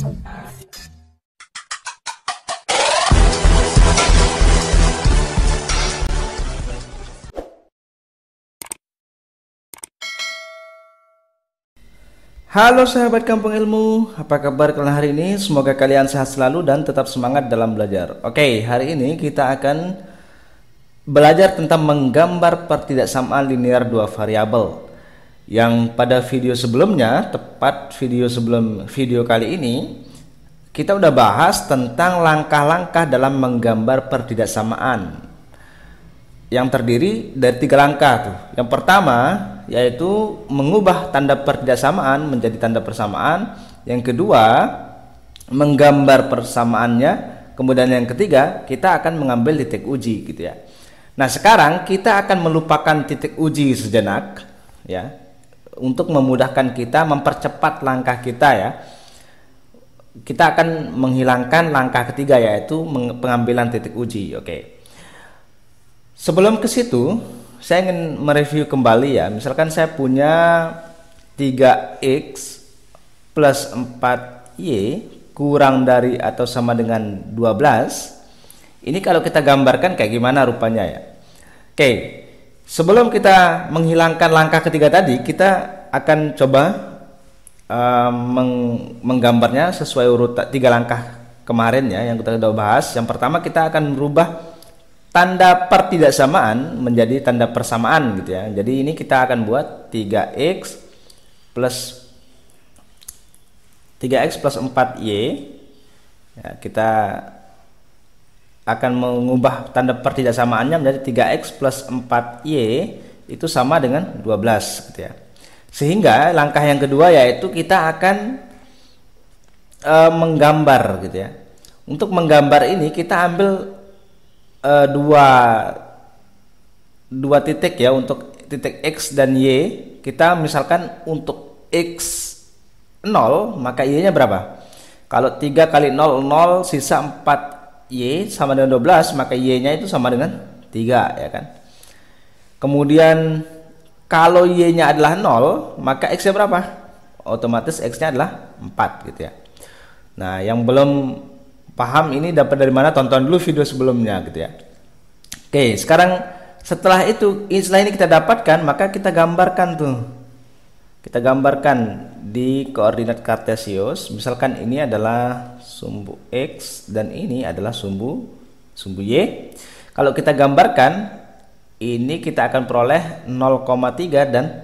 Halo sahabat Kampung Ilmu, apa kabar kalian hari ini? Semoga kalian sehat selalu dan tetap semangat dalam belajar. Oke, hari ini kita akan belajar tentang menggambar pertidaksamaan linear dua variabel. Yang pada video sebelumnya, tepat video sebelum video kali ini, kita udah bahas tentang langkah-langkah dalam menggambar pertidaksamaan yang terdiri dari 3 langkah tuh. Yang pertama yaitu mengubah tanda pertidaksamaan menjadi tanda persamaan. Yang kedua, menggambar persamaannya. Kemudian yang ketiga, kita akan mengambil titik uji gitu ya. Nah, sekarang kita akan melupakan titik uji sejenak ya, untuk memudahkan kita mempercepat langkah kita ya. Kita akan menghilangkan langkah ketiga yaitu pengambilan titik uji. Oke. Sebelum ke situ, saya ingin mereview kembali ya. Misalkan saya punya 3x plus 4y kurang dari atau sama dengan 12. Ini kalau kita gambarkan kayak gimana rupanya ya. Oke, sebelum kita menghilangkan langkah ketiga tadi, kita akan coba menggambarnya sesuai urutan 3 langkah kemarin ya, yang kita sudah bahas. Yang pertama, kita akan merubah tanda pertidaksamaan menjadi tanda persamaan gitu ya. Jadi ini kita akan buat 3x plus 4y ya, kita akan mengubah tanda pertidaksamaannya menjadi 3x plus 4y itu sama dengan 12 gitu ya. Sehingga langkah yang kedua yaitu kita akan menggambar gitu ya. Untuk menggambar ini kita ambil dua titik ya, untuk titik x dan y. Kita misalkan untuk x 0 maka y nya berapa? Kalau 3 kali 0 0, sisa 4y sama dengan 12, maka y nya itu sama dengan 3 ya kan. Kemudian kalau y nya adalah 0 maka x nya berapa? Otomatis x nya adalah 4 gitu ya. Nah, yang belum paham ini dapat dari mana, tonton dulu video sebelumnya gitu ya. Oke, sekarang setelah ini kita dapatkan, maka kita gambarkan tuh. Kita gambarkan di koordinat kartesius. Misalkan ini adalah sumbu x dan ini adalah sumbu y. Kalau kita gambarkan, ini kita akan peroleh 0,3 dan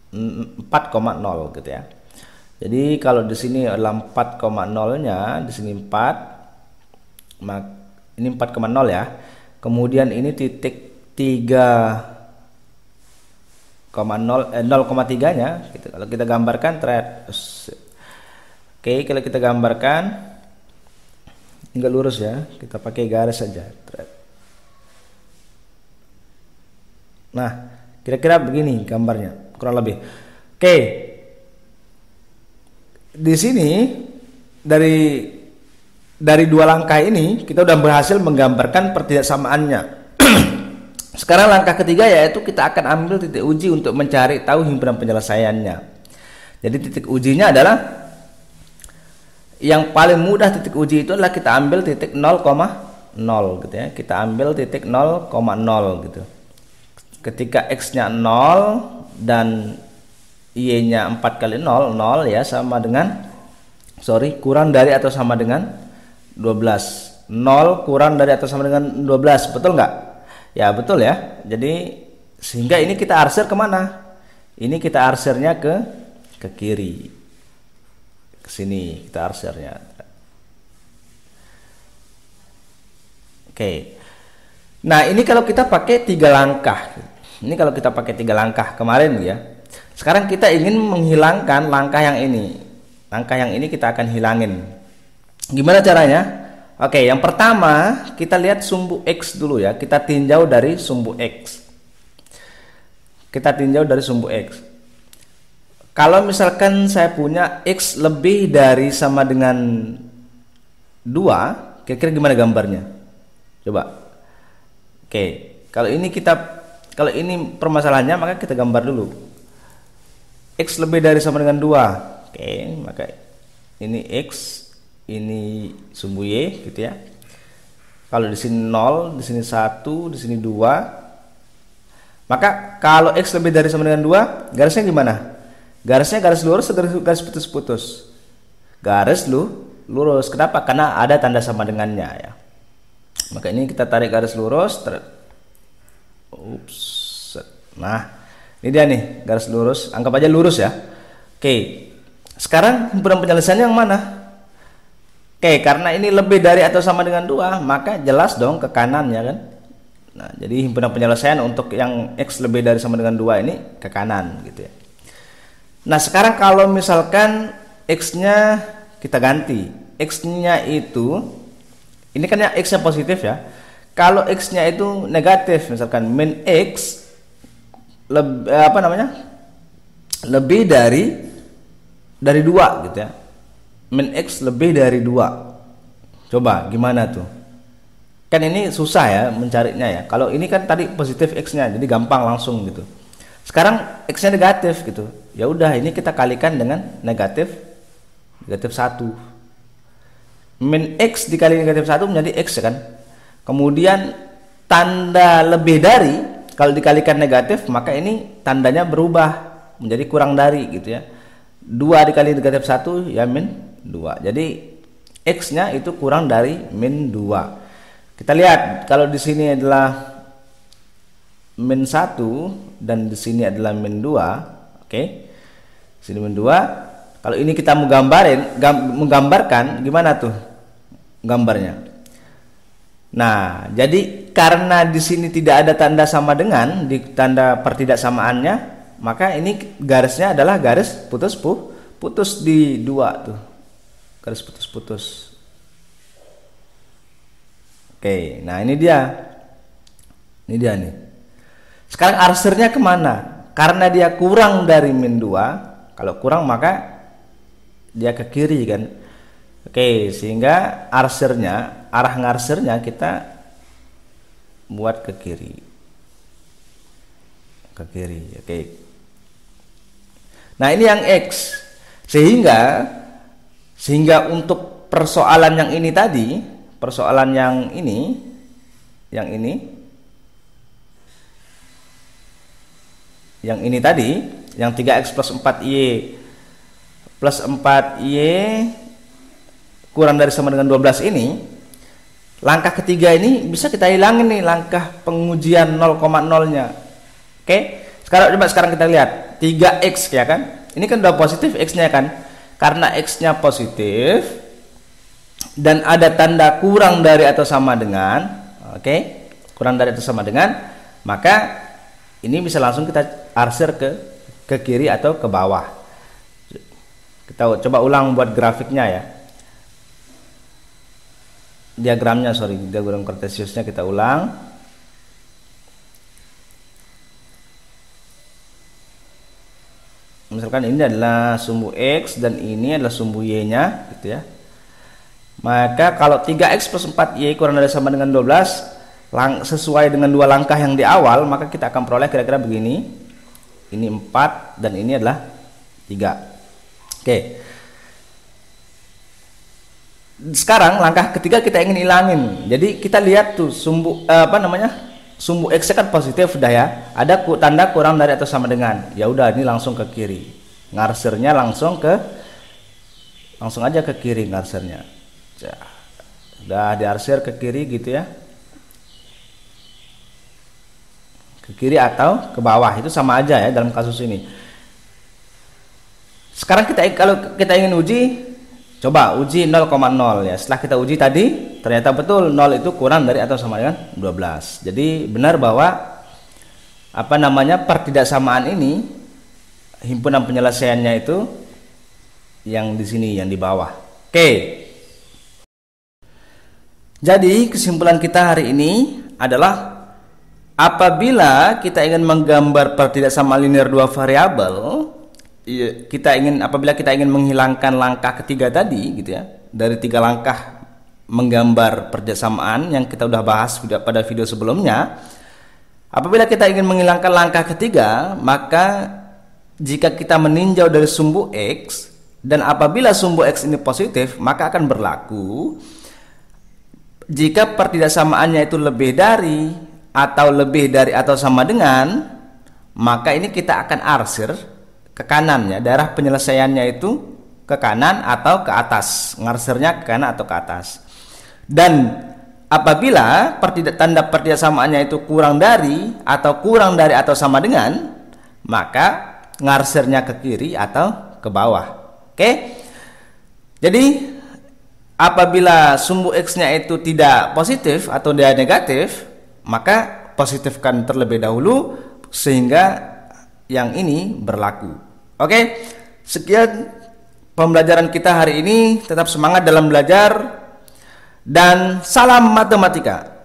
4,0 gitu ya. Jadi kalau di sini adalah 4,0-nya, di sini 4, ini 4,0 ya. Kemudian ini titik 0,3-nya gitu. Kalau kita gambarkan Oke, kalau kita gambarkan tinggal lurus ya, kita pakai garis saja. Nah, kira-kira begini gambarnya kurang lebih. Oke. Di sini dari 2 langkah ini kita sudah berhasil menggambarkan pertidaksamaannya. Sekarang langkah ketiga yaitu kita akan ambil titik uji untuk mencari tahu himpunan penyelesaiannya. Jadi titik ujinya adalah yang paling mudah. Titik uji itu adalah kita ambil titik 0,0 gitu ya. Kita ambil titik 0,0 gitu. Ketika x-nya 0 dan y-nya 4 kali 0, 0 ya, sama dengan kurang dari atau sama dengan 12. 0 kurang dari atau sama dengan 12, betul nggak? Ya betul ya. Jadi sehingga ini kita arsir kemana? Ini kita arsirnya ke kiri, ke sini kita arsirnya. Oke. Nah, ini kalau kita pakai 3 langkah. Ini kalau kita pakai 3 langkah kemarin ya. Sekarang kita ingin menghilangkan langkah yang ini. Langkah yang ini kita akan hilangin. Gimana caranya? Oke, yang pertama kita lihat sumbu x dulu ya. Kita tinjau dari sumbu x. Kita tinjau dari sumbu x. Kalau misalkan saya punya x lebih dari sama dengan 2, kira-kira gimana gambarnya? Coba. Oke, kalau ini permasalahannya, maka kita gambar dulu. X lebih dari sama dengan 2. Oke, maka ini X, ini sumbu Y gitu ya. Kalau di sini 0, di sini 1, di sini 2. Maka kalau X lebih dari sama dengan 2, garisnya gimana? Garisnya garis lurus atau garis putus-putus? Garis lurus. Kenapa? Karena ada tanda sama dengannya ya. Maka ini kita tarik garis lurus. Nah, ini dia nih garis lurus. Anggap aja lurus ya. Oke. Sekarang himpunan penyelesaian yang mana? Oke, karena ini lebih dari atau sama dengan 2, maka jelas dong ke kanan ya kan. Nah, jadi himpunan penyelesaian untuk yang X lebih dari sama dengan 2 ini ke kanan gitu ya. Nah, sekarang kalau misalkan X-nya kita ganti. X-nya itu, ini kan ya X-nya positif ya. Kalau X-nya itu negatif, misalkan min X lebih dari 2 gitu ya. Min X lebih dari 2. Coba gimana tuh? Kan ini susah ya mencarinya ya. Kalau ini kan tadi positif X-nya, jadi gampang langsung gitu. Sekarang X-nya negatif gitu. Ya udah, ini kita kalikan dengan negatif 1. Min X dikali negatif 1 menjadi X ya kan. Kemudian tanda lebih dari, kalau dikalikan negatif, maka ini tandanya berubah menjadi kurang dari gitu ya. 2 dikali negatif 1 ya min 2. Jadi X-nya itu kurang dari min 2. Kita lihat kalau di sini adalah min 1 dan di sini adalah min 2. Oke. Sini min 2. Kalau ini kita menggambarkan gimana tuh gambarnya? Nah, jadi karena di sini tidak ada tanda sama dengan, di tanda pertidaksamaannya, maka ini garisnya adalah garis putus di 2 tuh. Garis putus-putus. Oke, nah ini dia. Ini dia nih. Sekarang arsernya kemana? Karena dia kurang dari min 2. Kalau kurang maka dia ke kiri kan. Oke, sehingga arsernya, arah ngarsernya kita buat ke kiri. Ke kiri, oke. Nah, ini yang X. Sehingga untuk persoalan yang ini tadi, persoalan yang ini tadi, yang 3X plus 4Y plus 4Y kurang dari sama dengan 12 ini, langkah ketiga ini bisa kita hilangin nih, langkah pengujian 0,0-nya. Oke, sekarang kita lihat 3X ya kan, ini kan udah positif X-nya kan, karena X-nya positif dan ada tanda kurang dari atau sama dengan, oke, kurang dari atau sama dengan, maka ini bisa langsung kita arser ke kiri atau ke bawah. Kita coba ulang buat grafiknya ya. Diagram Cartesiusnya kita ulang. Misalkan ini adalah sumbu X dan ini adalah sumbu Y-nya gitu ya. Maka kalau 3X plus 4Y kurang dari sama dengan 12, sesuai dengan 2 langkah yang di awal, maka kita akan peroleh kira-kira begini. Ini 4 dan ini adalah 3. Oke. Sekarang langkah ketiga kita ingin hilangin. Jadi kita lihat tuh sumbu sumbu X kan positif udah ya. Ada tanda kurang dari atau sama dengan. Ya udah, ini langsung ke kiri. Ngarsernya langsung aja ke kiri ngarsernya. Udah diarsir ke kiri gitu ya. Ke kiri atau ke bawah itu sama aja ya dalam kasus ini. Sekarang kalau kita ingin uji, coba uji 0,0 ya. Setelah kita uji tadi, ternyata betul 0 itu kurang dari atau sama dengan 12. Jadi benar bahwa pertidaksamaan ini, himpunan penyelesaiannya itu yang di sini, yang di bawah. Oke. Jadi kesimpulan kita hari ini adalah apabila kita ingin menggambar pertidaksamaan linear 2 variabel, apabila kita ingin menghilangkan langkah ketiga tadi gitu ya, dari 3 langkah menggambar pertidaksamaan yang kita udah bahas pada video sebelumnya, apabila kita ingin menghilangkan langkah ketiga, maka jika kita meninjau dari sumbu X, Dan apabila sumbu X ini positif, maka akan berlaku jika pertidaksamaannya itu lebih dari atau sama dengan, maka ini kita akan arsir ke kanannya, daerah penyelesaiannya itu ke kanan atau ke atas, ngarsirnya ke kanan atau ke atas. Dan apabila tanda pertidaksamaannya itu kurang dari atau sama dengan, maka ngarsirnya ke kiri atau ke bawah. Oke. Jadi apabila sumbu X-nya itu tidak positif atau dia negatif, maka positifkan terlebih dahulu sehingga yang ini berlaku. Oke, sekian pembelajaran kita hari ini. Tetap semangat dalam belajar dan salam matematika.